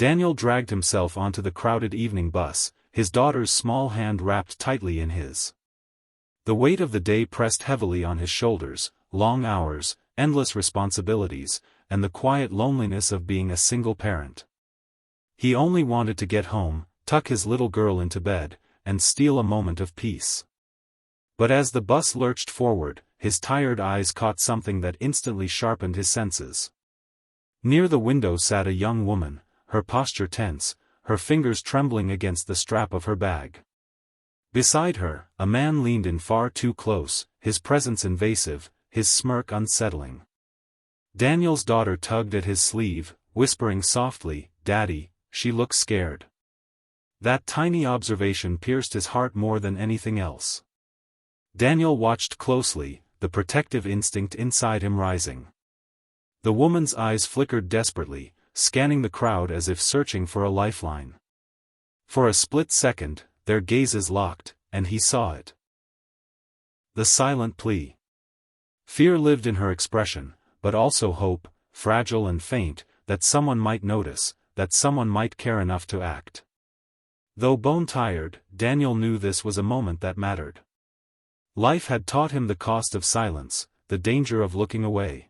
Daniel dragged himself onto the crowded evening bus, his daughter's small hand wrapped tightly in his. The weight of the day pressed heavily on his shoulders, long hours, endless responsibilities, and the quiet loneliness of being a single parent. He only wanted to get home, tuck his little girl into bed, and steal a moment of peace. But as the bus lurched forward, his tired eyes caught something that instantly sharpened his senses. Near the window sat a young woman, her posture tense, her fingers trembling against the strap of her bag. Beside her, a man leaned in far too close, his presence invasive, his smirk unsettling. Daniel's daughter tugged at his sleeve, whispering softly, "Daddy," she looked scared. That tiny observation pierced his heart more than anything else. Daniel watched closely, the protective instinct inside him rising. The woman's eyes flickered desperately, scanning the crowd as if searching for a lifeline. For a split second, their gazes locked, and he saw it. The silent plea. Fear lived in her expression, but also hope, fragile and faint, that someone might notice, that someone might care enough to act. Though bone-tired, Daniel knew this was a moment that mattered. Life had taught him the cost of silence, the danger of looking away.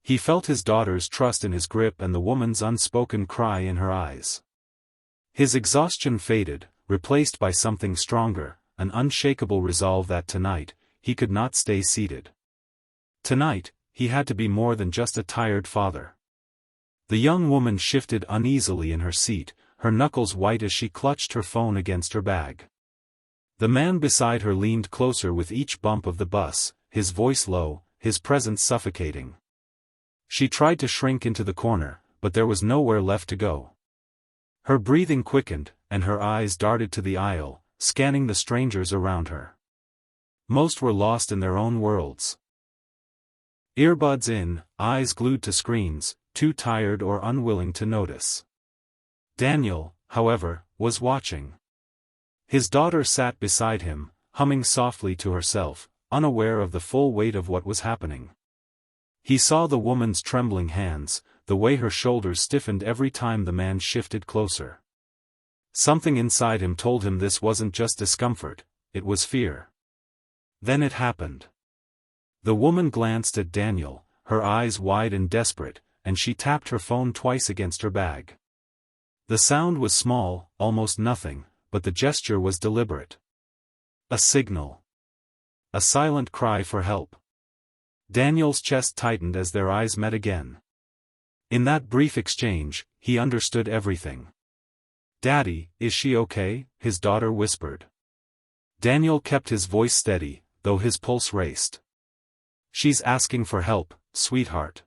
He felt his daughter's trust in his grip and the woman's unspoken cry in her eyes. His exhaustion faded, replaced by something stronger, an unshakable resolve that tonight, he could not stay seated. Tonight, he had to be more than just a tired father. The young woman shifted uneasily in her seat, her knuckles white as she clutched her phone against her bag. The man beside her leaned closer with each bump of the bus, his voice low, his presence suffocating. She tried to shrink into the corner, but there was nowhere left to go. Her breathing quickened, and her eyes darted to the aisle, scanning the strangers around her. Most were lost in their own worlds. Earbuds in, eyes glued to screens, too tired or unwilling to notice. Daniel, however, was watching. His daughter sat beside him, humming softly to herself, unaware of the full weight of what was happening. He saw the woman's trembling hands, the way her shoulders stiffened every time the man shifted closer. Something inside him told him this wasn't just discomfort, it was fear. Then it happened. The woman glanced at Daniel, her eyes wide and desperate, and she tapped her phone twice against her bag. The sound was small, almost nothing, but the gesture was deliberate. A signal. A silent cry for help. Daniel's chest tightened as their eyes met again. In that brief exchange, he understood everything. "Daddy, is she okay?" his daughter whispered. Daniel kept his voice steady, though his pulse raced. "She's asking for help, sweetheart."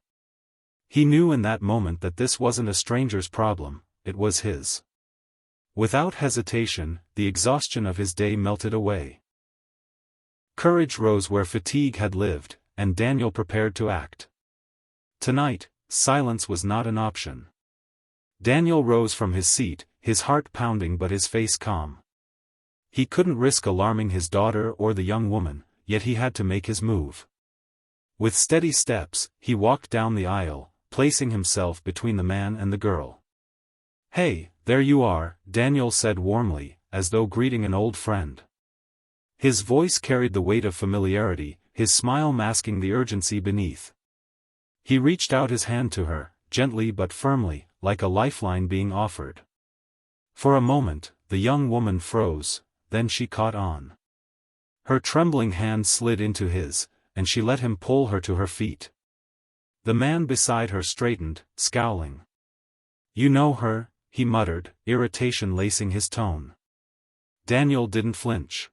He knew in that moment that this wasn't a stranger's problem, it was his. Without hesitation, the exhaustion of his day melted away. Courage rose where fatigue had lived, and Daniel prepared to act. Tonight, silence was not an option. Daniel rose from his seat, his heart pounding but his face calm. He couldn't risk alarming his daughter or the young woman, yet he had to make his move. With steady steps, he walked down the aisle, placing himself between the man and the girl. "Hey, there you are," Daniel said warmly, as though greeting an old friend. His voice carried the weight of familiarity, his smile masking the urgency beneath. He reached out his hand to her, gently but firmly, like a lifeline being offered. For a moment, the young woman froze, then she caught on. Her trembling hand slid into his, and she let him pull her to her feet. The man beside her straightened, scowling. "You know her?" he muttered, irritation lacing his tone. Daniel didn't flinch.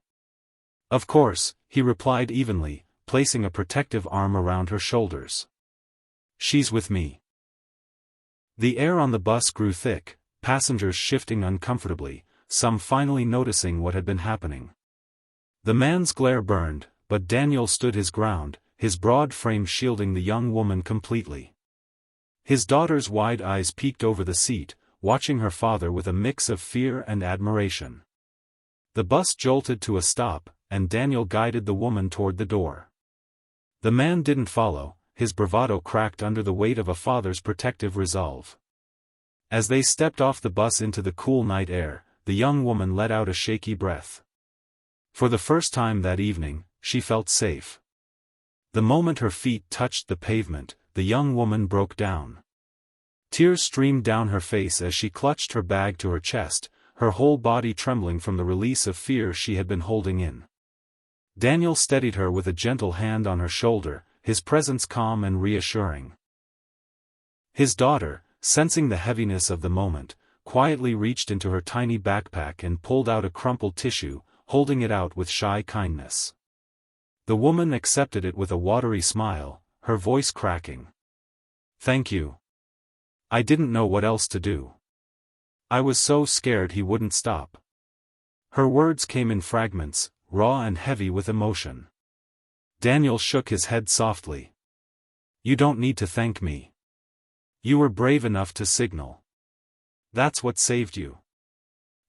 "Of course," he replied evenly, placing a protective arm around her shoulders. "She's with me." The air on the bus grew thick, passengers shifting uncomfortably, some finally noticing what had been happening. The man's glare burned, but Daniel stood his ground, his broad frame shielding the young woman completely. His daughter's wide eyes peeked over the seat, watching her father with a mix of fear and admiration. The bus jolted to a stop, and Daniel guided the woman toward the door. The man didn't follow, his bravado cracked under the weight of a father's protective resolve. As they stepped off the bus into the cool night air, the young woman let out a shaky breath. For the first time that evening, she felt safe. The moment her feet touched the pavement, the young woman broke down. Tears streamed down her face as she clutched her bag to her chest, her whole body trembling from the release of fear she had been holding in. Daniel steadied her with a gentle hand on her shoulder, his presence calm and reassuring. His daughter, sensing the heaviness of the moment, quietly reached into her tiny backpack and pulled out a crumpled tissue, holding it out with shy kindness. The woman accepted it with a watery smile, her voice cracking. "Thank you. I didn't know what else to do. I was so scared he wouldn't stop." Her words came in fragments, raw and heavy with emotion. Daniel shook his head softly. "You don't need to thank me. You were brave enough to signal. That's what saved you."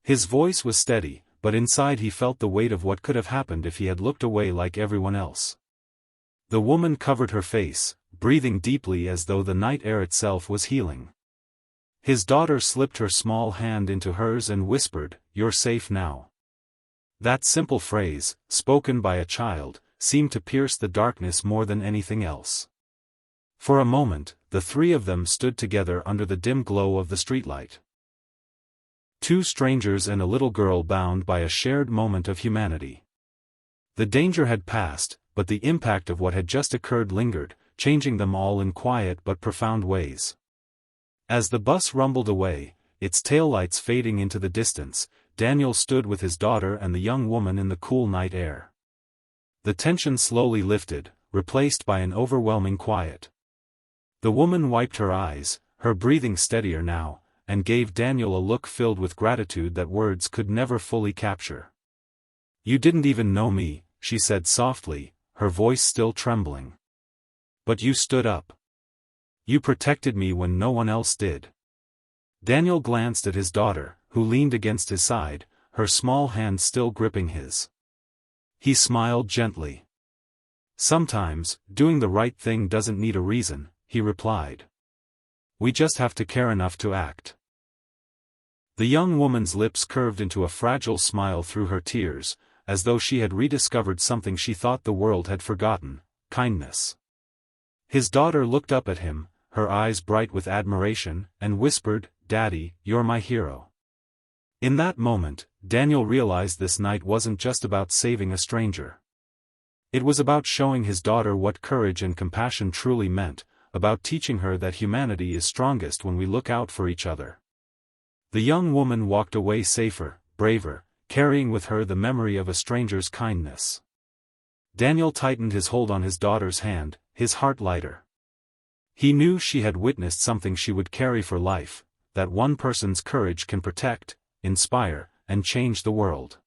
His voice was steady, but inside he felt the weight of what could have happened if he had looked away like everyone else. The woman covered her face, breathing deeply as though the night air itself was healing. His daughter slipped her small hand into hers and whispered, "You're safe now." That simple phrase, spoken by a child, seemed to pierce the darkness more than anything else. For a moment, the three of them stood together under the dim glow of the streetlight. Two strangers and a little girl bound by a shared moment of humanity. The danger had passed, but the impact of what had just occurred lingered, changing them all in quiet but profound ways. As the bus rumbled away, its taillights fading into the distance, Daniel stood with his daughter and the young woman in the cool night air. The tension slowly lifted, replaced by an overwhelming quiet. The woman wiped her eyes, her breathing steadier now, and gave Daniel a look filled with gratitude that words could never fully capture. "You didn't even know me," she said softly, her voice still trembling. "But you stood up. You protected me when no one else did." Daniel glanced at his daughter, who leaned against his side, her small hand still gripping his. He smiled gently. "Sometimes, doing the right thing doesn't need a reason," he replied. "We just have to care enough to act." The young woman's lips curved into a fragile smile through her tears, as though she had rediscovered something she thought the world had forgotten: kindness. His daughter looked up at him, her eyes bright with admiration, and whispered, "Daddy, you're my hero." In that moment, Daniel realized this night wasn't just about saving a stranger. It was about showing his daughter what courage and compassion truly meant, about teaching her that humanity is strongest when we look out for each other. The young woman walked away safer, braver, carrying with her the memory of a stranger's kindness. Daniel tightened his hold on his daughter's hand, his heart lighter. He knew she had witnessed something she would carry for life, that one person's courage can protect, inspire, and change the world.